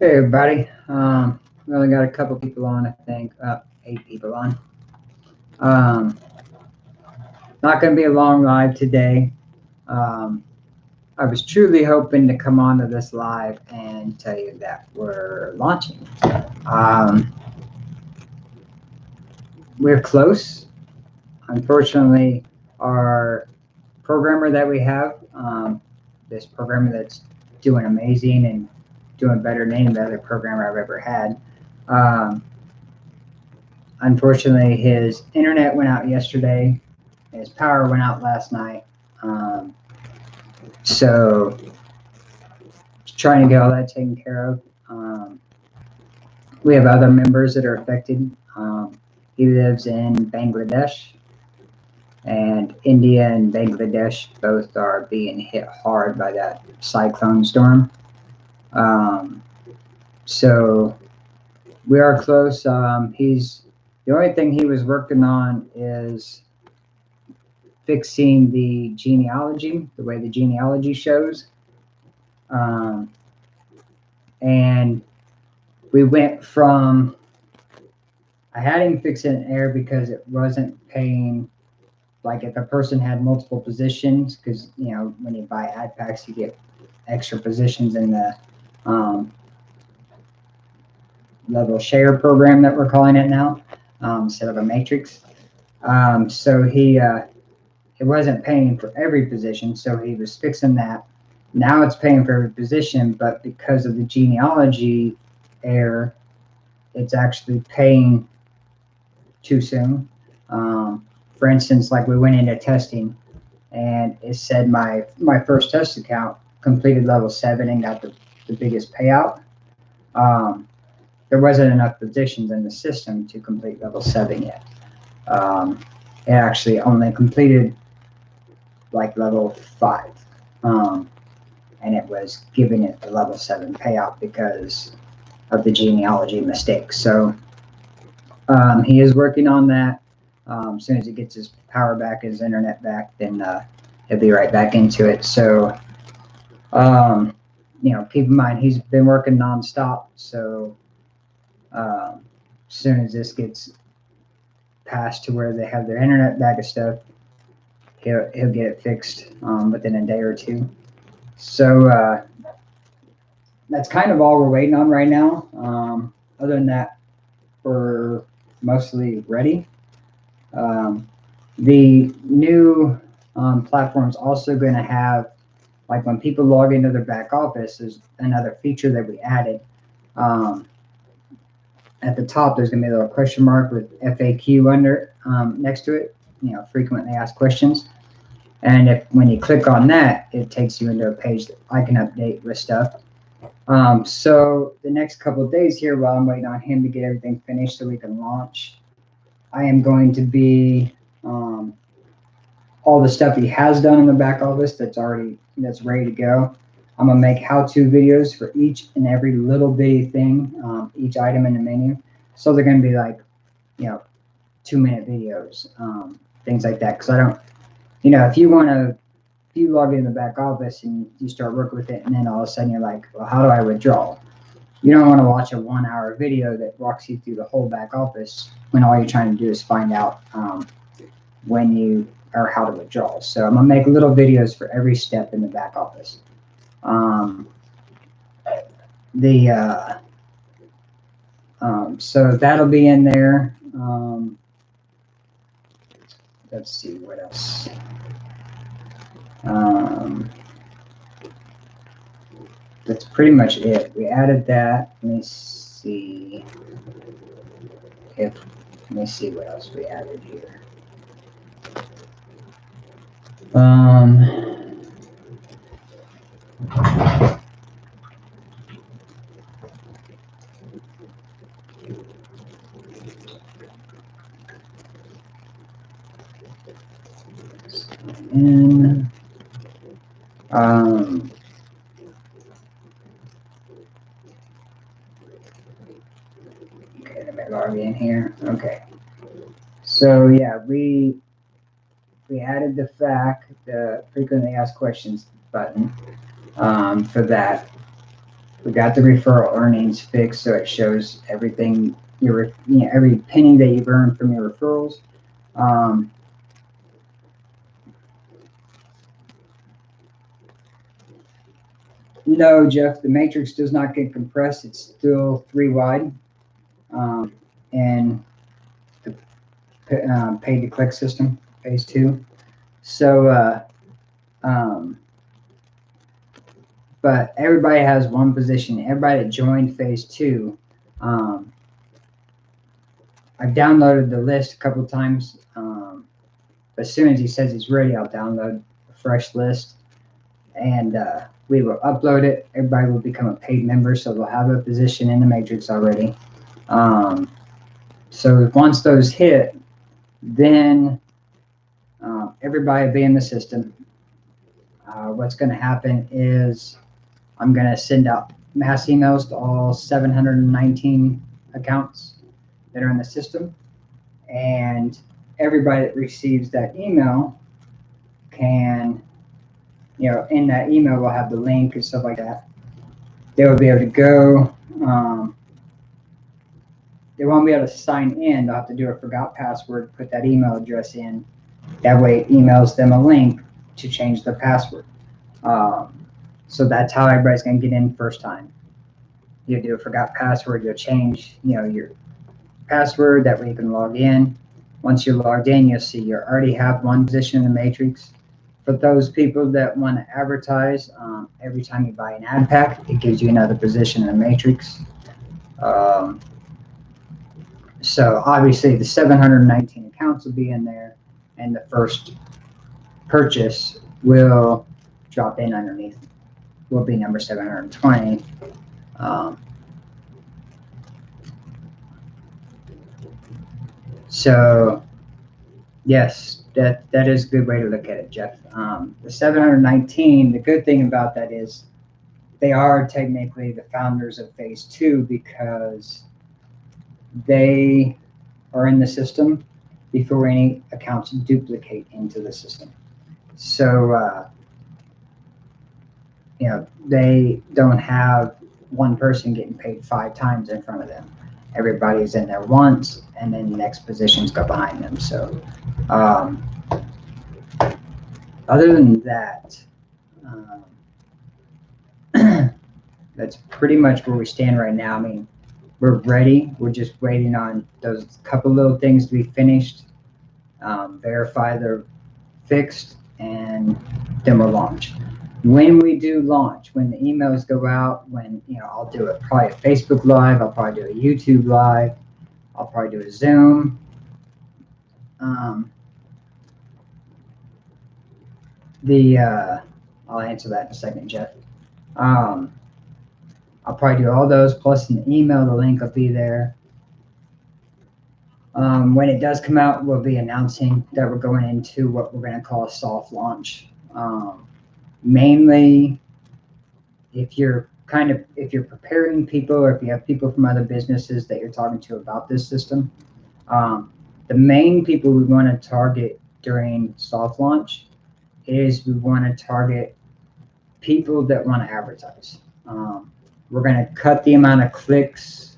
Hey everybody. We only got a couple people on, I think. 8 people on. Not going to be a long live today. Um, I was truly hoping to come onto this live and tell you that we're launching. Um, we're close. Unfortunately, our programmer that we have, this programmer that's doing amazing and doing better than any other programmer I've ever had, unfortunately, his internet went out yesterday. His power went out last night. So trying to get all that taken care of. We have other members that are affected. He lives in Bangladesh, and India and Bangladesh both are being hit hard by that cyclone storm. So we are close. The only thing he was working on is fixing the genealogy, the way the genealogy shows. And we went from, I had him fix an error because it wasn't paying, like if a person had multiple positions, because, you know, when you buy ad packs, you get extra positions in the level share program that we're calling it now, instead of a matrix. So it wasn't paying for every position, so he was fixing that. Now it's paying for every position, but because of the genealogy error, it's actually paying too soon. For instance, like we went into testing and it said my first test account completed level 7 and got the biggest payout. There wasn't enough positions in the system to complete level 7 yet. It actually only completed like level 5. And it was giving it the level 7 payout because of the genealogy mistake. So he is working on that. As soon as he gets his power back, his internet back, then he'll be right back into it. So, you know, keep in mind, he's been working nonstop. So as soon as this gets passed to where they have their internet back and stuff, he'll get it fixed within a day or two. So that's kind of all we're waiting on right now. Other than that, we're mostly ready. The new platform is also going to have, like when people log into their back office, is another feature that we added. At the top, there's going to be a little question mark with FAQ under next to it, you know, frequently asked questions. And when you click on that, it takes you into a page that I can update with stuff. So the next couple of days here, while I'm waiting on him to get everything finished so we can launch, I am going to be all the stuff he has done in the back office that's ready to go. I'm gonna make how-to videos for each and every little bitty thing, each item in the menu. So they're gonna be like, you know, 2-minute videos, things like that. Because I don't, you know, if you log in the back office and you start working with it, and then all of a sudden you're like, well, how do I withdraw? You don't want to watch a 1-hour video that walks you through the whole back office when all you're trying to do is find out when you or how to withdraw. So I'm gonna make little videos for every step in the back office. So that'll be in there. Let's see what else. That's pretty much it. We added that. Let me see what else we added here. Okay, let me log in here. Okay. So yeah, we added the frequently asked questions button for that. We got the referral earnings fixed, so it shows everything every penny that you've earned from your referrals. No, Jeff, the matrix does not get compressed. It's still 3 wide, and the pay to click system, phase 2. So, but everybody has one position. Everybody that joined phase 2, I've downloaded the list a couple of times. As soon as he says he's ready, I'll download a fresh list, and we will upload it. Everybody will become a paid member, so they'll have a position in the matrix already. So once those hit, then everybody will be in the system. What's going to happen is I'm going to send out mass emails to all 719 accounts that are in the system, and everybody that receives that email can, in that email we'll have the link and stuff like that. They will be able to go. They won't be able to sign in. They'll have to do a forgot password, put that email address in. That way it emails them a link to change their password. So that's how everybody's going to get in first time. You do a forgot password, you'll change your password, that way you can log in. Once you're logged in, you'll see you already have one position in the matrix. For those people that want to advertise, every time you buy an ad pack, it gives you another position in the matrix. So obviously the 719 accounts will be in there, and the first purchase will drop in underneath, will be number 720. So yes, that is a good way to look at it, Jeff. The 719, the good thing about that is they are technically the founders of phase 2 because they are in the system before any accounts duplicate into the system. So, they don't have one person getting paid 5 times in front of them. Everybody's in there once, and then the next positions go behind them. So, other than that, that's pretty much where we stand right now. I mean, we're ready. We're just waiting on those couple little things to be finished, verify they're fixed, and then we'll launch. When we do launch, when the emails go out, when I'll do it probably a Facebook Live, I'll probably do a YouTube Live, I'll probably do a Zoom. I'll answer that in a second, Jeff. I'll probably do all those, plus in the email, the link will be there. When it does come out, we'll be announcing that we're going into what we're going to call a soft launch. Mainly, if you're preparing people, or if you have people from other businesses that you're talking to about this system, the main people we want to target during soft launch is we want to target people that want to advertise. We're going to cut the amount of clicks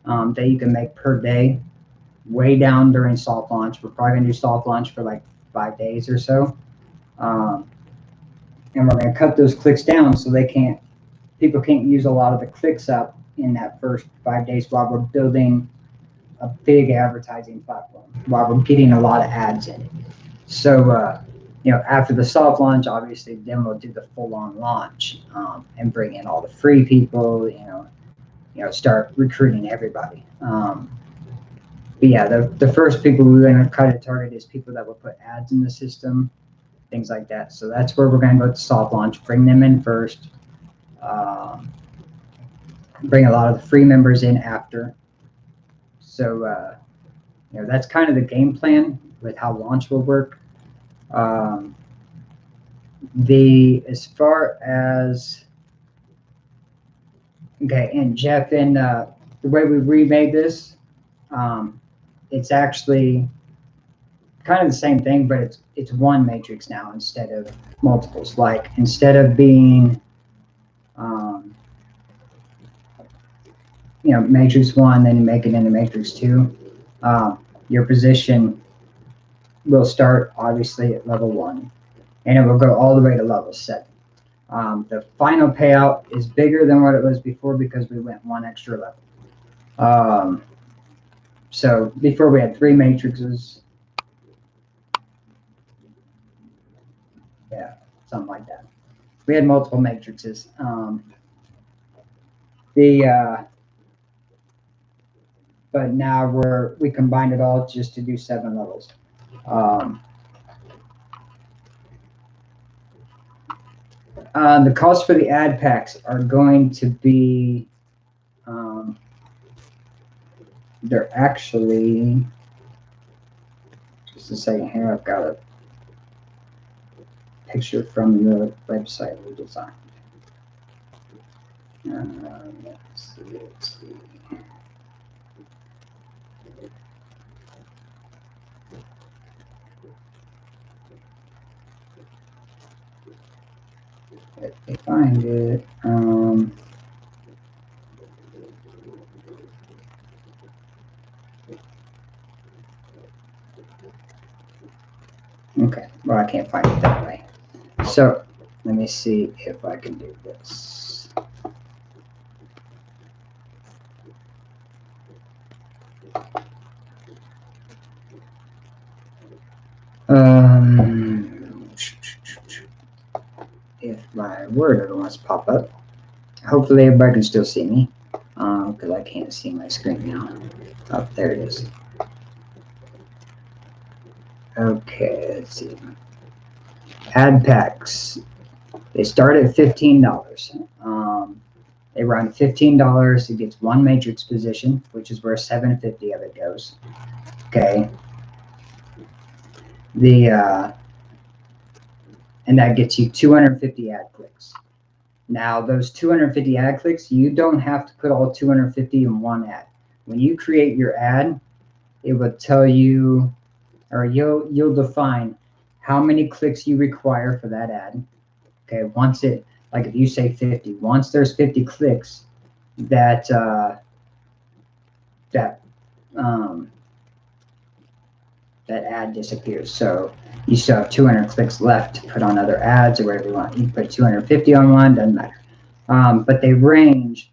that you can make per day way down during soft launch. We're probably going to do soft launch for like 5 days or so. And we're going to cut those clicks down so people can't use a lot of the clicks up in that first 5 days while we're building a big advertising platform, while we're getting a lot of ads in it. So, after the soft launch, obviously, then we'll do the full-on launch and bring in all the free people, start recruiting everybody. But yeah, the first people we're going to try to target is people that will put ads in the system, things like that. So that's where we're going to go to soft launch, bring them in first, bring a lot of the free members in after. So, that's kind of the game plan with how launch will work. As far as, okay, and Jeff, and the way we remade this, it's actually kind of the same thing, but it's one matrix now instead of multiples. Like, instead of being matrix 1, then you make it into matrix 2, your position will start obviously at level 1, and it will go all the way to level 7. The final payout is bigger than what it was before because we went 1 extra level. So before we had 3 matrices. Yeah, something like that. We had multiple matrices. But now we combined it all just to do 7 levels. The cost for the ad packs are going to be, they're actually, just a second here, I've got a picture from the website we designed. Let's see. If they find it, okay, well, I can't find it that way. So let me see if I can do this. If my word ever wants to pop up, hopefully everybody can still see me, because I can't see my screen now. Oh, there it is. Okay, let's see. Ad packs. They start at $15. They run $15. It gets 1 matrix position, which is where 750 of it goes. Okay. And that gets you 250 ad clicks. Now, those 250 ad clicks, you don't have to put all 250 in one ad. When you create your ad, it will tell you, or you'll define how many clicks you require for that ad. Okay, once it, like if you say 50, once there's 50 clicks, that ad disappears. So you still have 200 clicks left to put on other ads or whatever you want. You can put 250 on one, doesn't matter. But they range.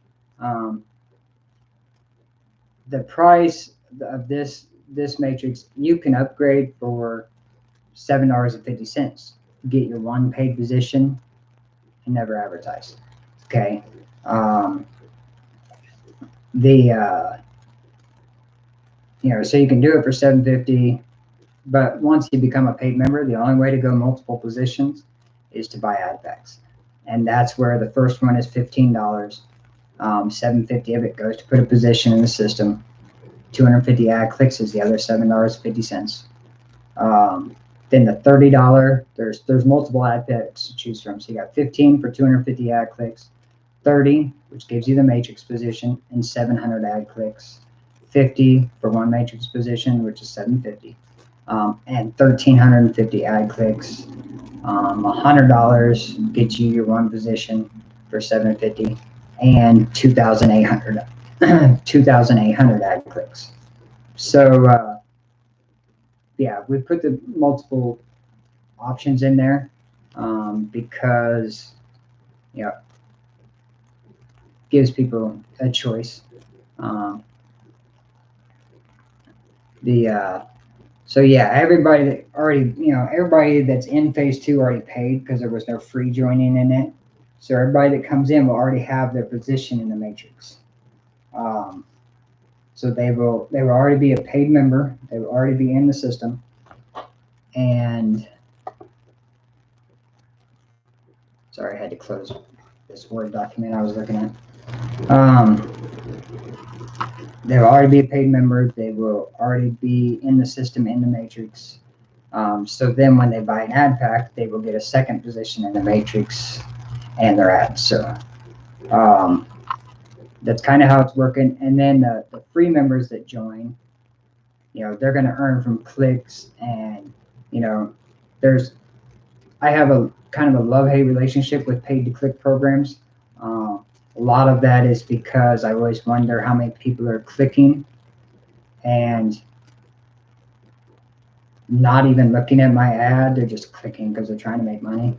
The price of this matrix, you can upgrade for $7.50. Get your 1 paid position and never advertise. Okay. So you can do it for $7.50. But once you become a paid member, the only way to go multiple positions is to buy ad packs. And that's where the first one is $15. $7.50 of it goes to put a position in the system. 250 ad clicks is the other $7.50. Then the $30, there's multiple ad packs to choose from. So you got 15 for 250 ad clicks, 30, which gives you the matrix position, and 700 ad clicks, 50 for 1 matrix position, which is $7.50. And 1,350 ad clicks. $100 gets you your 1 position for $7.50, and 2,800 ad clicks. So yeah, we put the multiple options in there because gives people a choice. So yeah, everybody that already, everybody that's in phase 2 already paid because there was no free joining in it. So everybody that comes in will already have their position in the matrix. So they will already be a paid member. They will already be in the system. And sorry, I had to close this Word document I was looking at. They will already be a paid member. They will already be in the system, in the matrix. So then when they buy an ad pack, they will get a 2nd position in the matrix and their ads. So that's kind of how it's working. And then the free members that join, they're going to earn from clicks. And, I have a kind of a love-hate relationship with paid-to-click programs. A lot of that is because I always wonder how many people are clicking and not even looking at my ad. They're just clicking because they're trying to make money.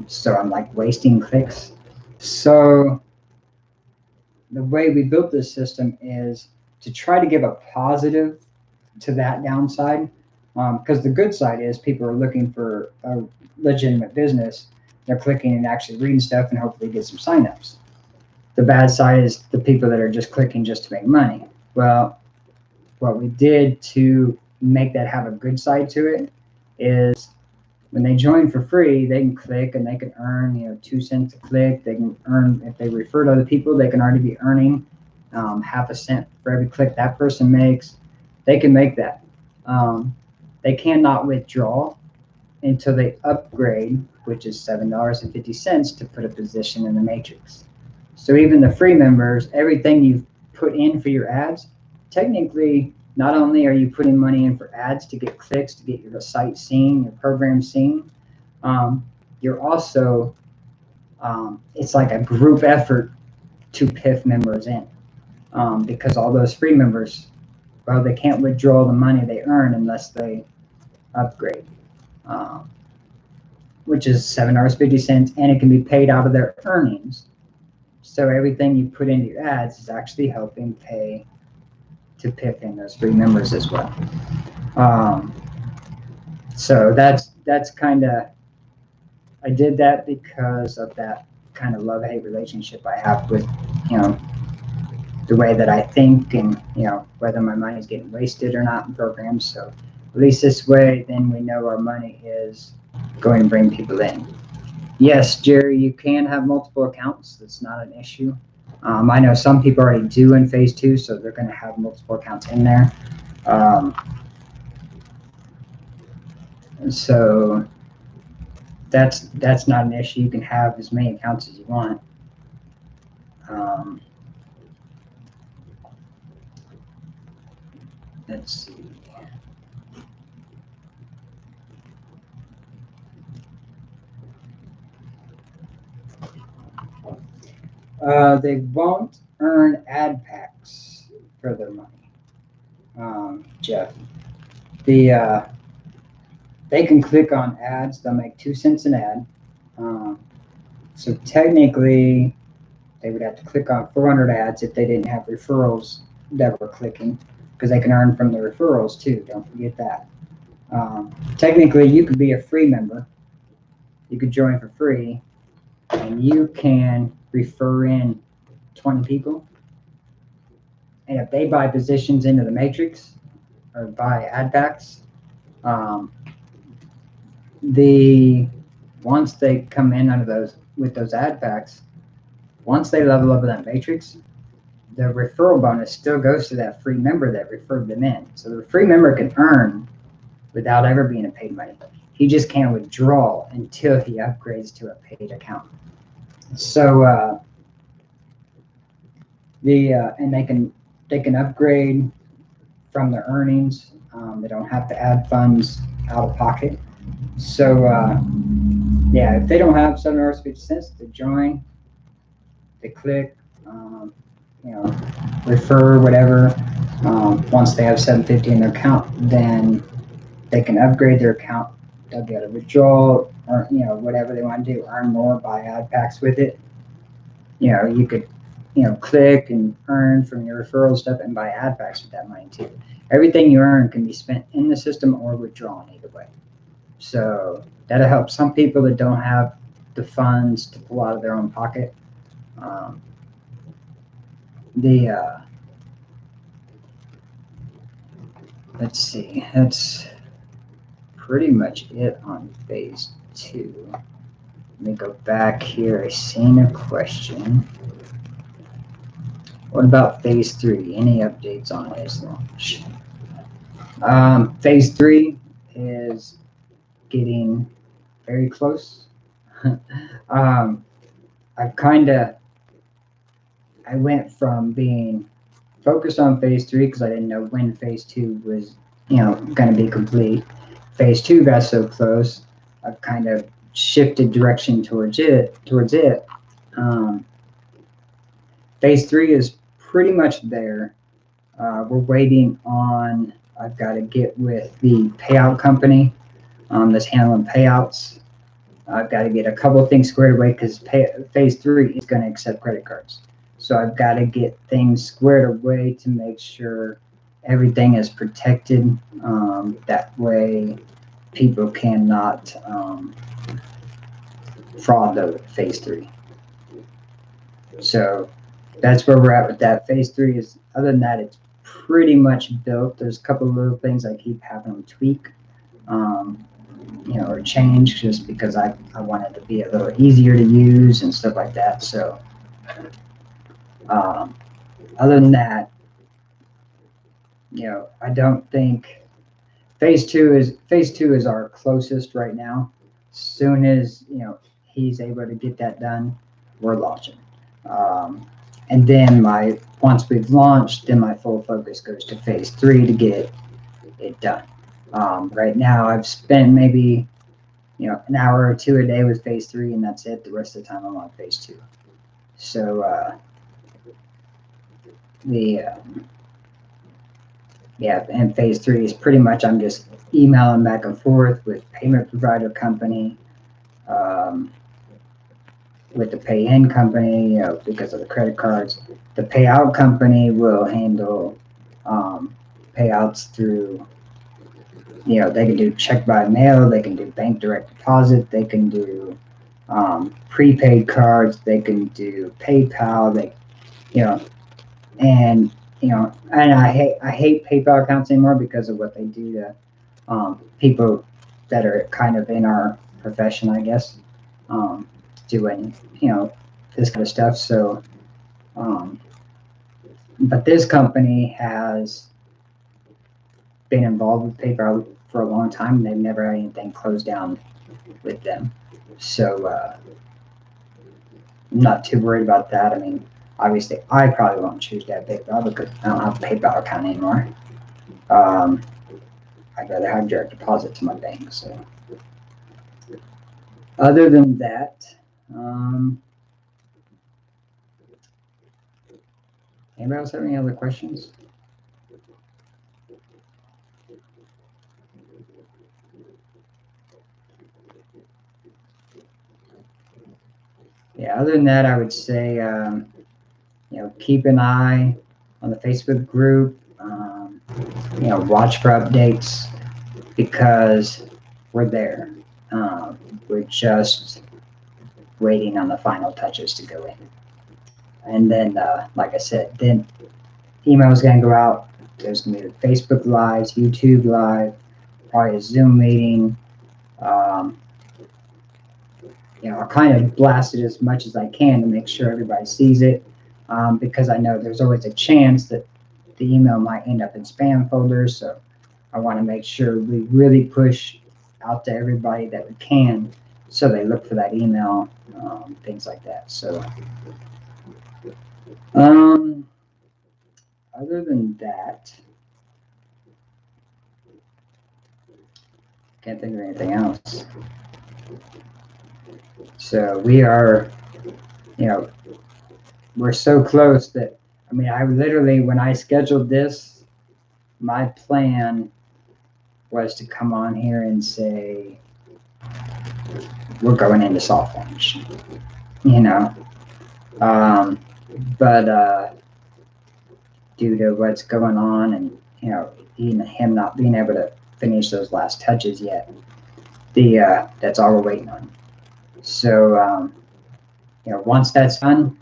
So I'm like wasting clicks. So the way we built this system is to try to give a positive to that downside. Because the good side is people are looking for a legitimate business. They're clicking and actually reading stuff and hopefully get some signups. The bad side is the people that are just clicking just to make money. Well, what we did to make that have a good side to it is when they join for free, they can click and they can earn, 2 cents a click. They can earn, if they refer to other people, they can already be earning half a cent for every click that person makes. They can make that. They cannot withdraw until they upgrade, which is $7.50 to put a position in the matrix. So even the free members, everything you've put in for your ads, technically, not only are you putting money in for ads to get clicks, to get your site seen, your program seen, you're also, it's like a group effort to PIF members in, because all those free members, well, they can't withdraw the money they earn unless they upgrade, which is $7.50, and it can be paid out of their earnings. So everything you put into your ads is actually helping pay to PIF in those free members as well. So that's kind of, I did that because of that kind of love-hate relationship I have with, the way that I think and, whether my money is getting wasted or not in programs. So at least this way, then we know our money is going to bring people in. Yes, Jerry, you can have multiple accounts. That's not an issue. I know some people already do in phase 2, so they're going to have multiple accounts in there. So that's not an issue. You can have as many accounts as you want. Let's see. They won't earn ad packs for their money, Jeff. They can click on ads. They'll make 2 cents an ad. So technically, they would have to click on 400 ads if they didn't have referrals that were clicking, because they can earn from the referrals too. Don't forget that. Technically, you could be a free member. You could join for free, and you can refer in 20 people. And if they buy positions into the matrix or buy ad packs, once they come in under those with those ad packs, once they level up in that matrix, the referral bonus still goes to that free member that referred them in. So the free member can earn without ever being a paid money. He just can't withdraw until he upgrades to a paid account. So and they can upgrade from their earnings. They don't have to add funds out of pocket. So yeah, if they don't have $7.50 to join, they click, refer, whatever. Once they have $7.50 in their account, then they can upgrade their account. They'll be able to withdraw, or whatever they want to do, earn more, buy ad packs with it. You could click and earn from your referral stuff and buy ad packs with that money too. Everything you earn can be spent in the system or withdrawn either way. So that'll help some people that don't have the funds to pull out of their own pocket. Let's see, that's pretty much it on phase 2. Let me go back here. I seen a question. What about phase 3? Any updates on its launch? Phase 3 is getting very close. I went from being focused on phase 3 because I didn't know when phase 2 was, going to be complete. Phase 2 got so close, I've kind of shifted direction towards it. Phase 3 is pretty much there. We're waiting on, I've got to get with the payout company that's handling payouts. I've got to get a couple of things squared away because phase 3 is going to accept credit cards. So I've got to get things squared away to make sure everything is protected. That way people cannot fraud the phase 3. So that's where we're at with that. Phase 3 is, other than that, it's pretty much built. There's a couple of little things I keep having them tweak, or change, just because I want it to be a little easier to use and stuff like that. So other than that, I don't think phase two is our closest right now. Soon as he's able to get that done, we're launching. And then once we've launched, then my full focus goes to phase 3 to get it done. Right now, I've spent maybe an hour or two a day with phase 3, and that's it. The rest of the time, I'm on phase 2. So and phase 3 is pretty much I'm just emailing back and forth with payment provider company, with the pay-in company, because of the credit cards. The payout company will handle payouts through, they can do check by mail, they can do bank direct deposit, they can do prepaid cards, they can do PayPal, and I hate PayPal accounts anymore because of what they do to people that are kind of in our profession, I guess, doing this kind of stuff. So, but this company has been involved with PayPal for a long time, and they've never had anything closed down with them. So I'm not too worried about that. I mean, obviously, I probably won't choose to have PayPal because I don't have a PayPal account anymore. I'd rather have direct deposit to my bank. So, other than that, anybody else have any other questions? Yeah, other than that, I would say, keep an eye on the Facebook group, watch for updates because we're there. We're just waiting on the final touches to go in. And then, like I said, then email is going to go out. There's going to be Facebook Lives, YouTube Live, probably a Zoom meeting. I'll kind of blast it as much as I can to make sure everybody sees it, because I know there's always a chance that the email might end up in spam folders. So I want to make sure we really push out to everybody that we can, so they look for that email, things like that. So other than that, can't think of anything else. So we are, we're so close that, I mean, I literally, when I scheduled this, my plan was to come on here and say, we're going into soft launch, but due to what's going on and, him not being able to finish those last touches yet, that's all we're waiting on. So, once that's done,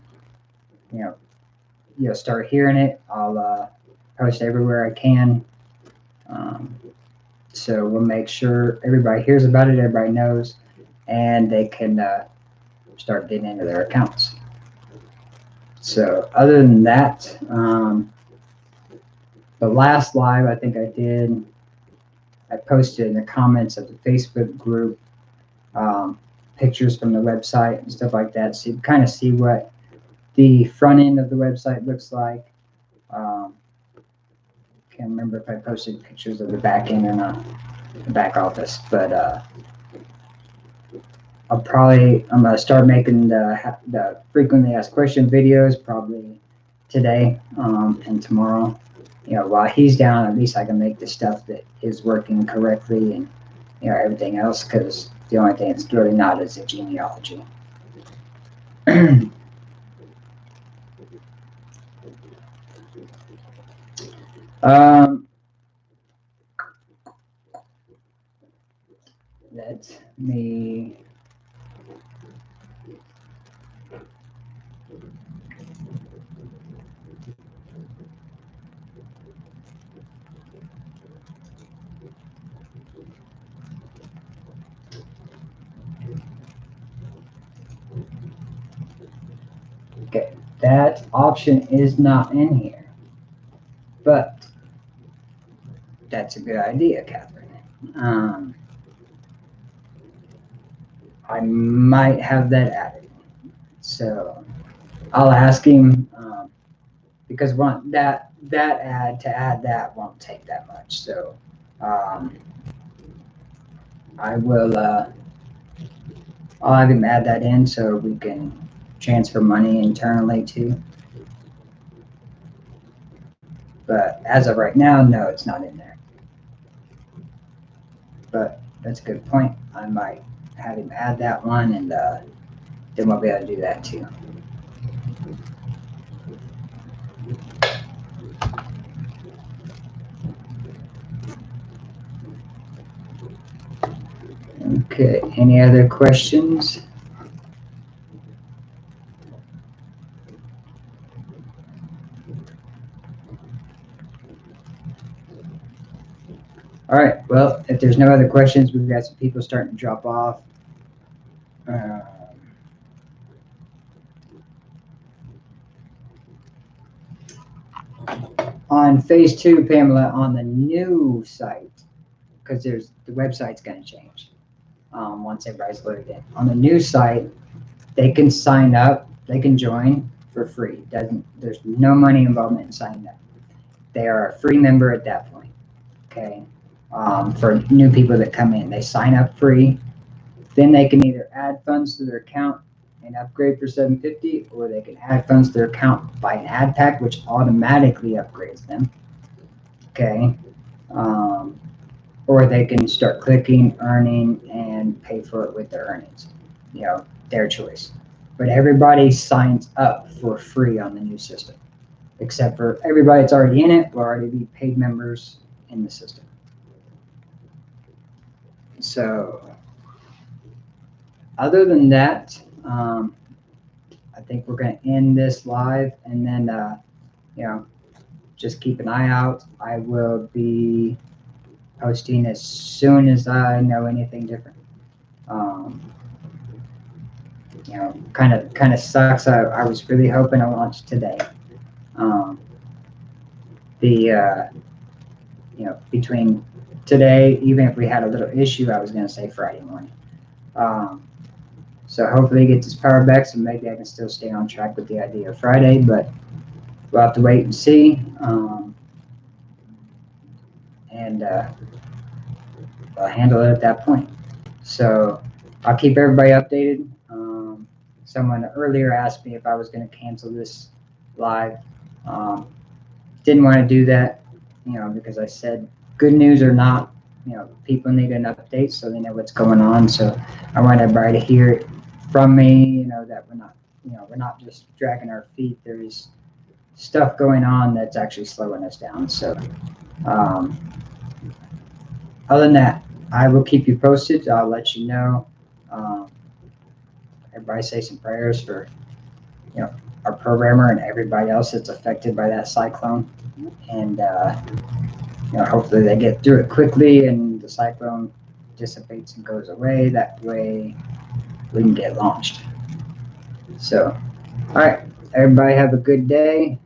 you'll start hearing it. I'll post everywhere I can. So we'll make sure everybody hears about it, everybody knows, and they can start getting into their accounts. So other than that, the last live I think I posted in the comments of the Facebook group pictures from the website and stuff like that, so you can kind of see what the front end of the website looks like. Can't remember if I posted pictures of the back end or not, the back office, but I'm gonna start making the frequently asked question videos probably today and tomorrow. While he's down, at least I can make the stuff that is working correctly and everything else, because the only thing it's really not is a genealogy. Let me okay, that option is not in here, but that's a good idea, Catherine. I might have that added, so I'll ask him, because that add that won't take that much, so I will I'll have him add that in so we can transfer money internally too. But as of right now, no, it's not in there. But that's a good point. I might have him add that one, and then we'll be able to do that too. Okay, any other questions? All right, well, if there's no other questions, we've got some people starting to drop off. On phase 2, Pamela, on the new site, because the website's going to change once everybody's loaded in. On the new site, they can sign up, they can join for free. There's no money involvement in signing up. They are a free member at that point. Okay, for new people that come in, they sign up free. Then they can either add funds to their account and upgrade for $750, or they can add funds to their account by an ad pack, which automatically upgrades them. Okay, or they can start clicking, earning, and pay for it with their earnings. Their choice. But everybody signs up for free on the new system, except for everybody that's already in it will already be paid members in the system. So other than that, I think we're going to end this live, and then just keep an eye out. I will be posting as soon as I know anything different. Kind of sucks. I was really hoping to launch today. Between today, even if we had a little issue, I was going to say Friday morning. So hopefully it gets its power back, so maybe I can still stay on track with the idea of Friday, but we'll have to wait and see. And I'll handle it at that point. So I'll keep everybody updated. Someone earlier asked me if I was going to cancel this live. Didn't want to do that, because I said good news or not, people need an update so they know what's going on. So I want everybody to hear it from me, that we're not just dragging our feet. There's stuff going on that's actually slowing us down. So other than that, I will keep you posted. I'll let you know. Everybody say some prayers for our programmer and everybody else that's affected by that cyclone, and hopefully they get through it quickly and the cyclone dissipates and goes away. That way we can get launched. So all right, everybody have a good day.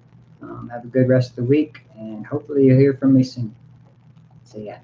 Have a good rest of the week, and hopefully you'll hear from me soon. See ya.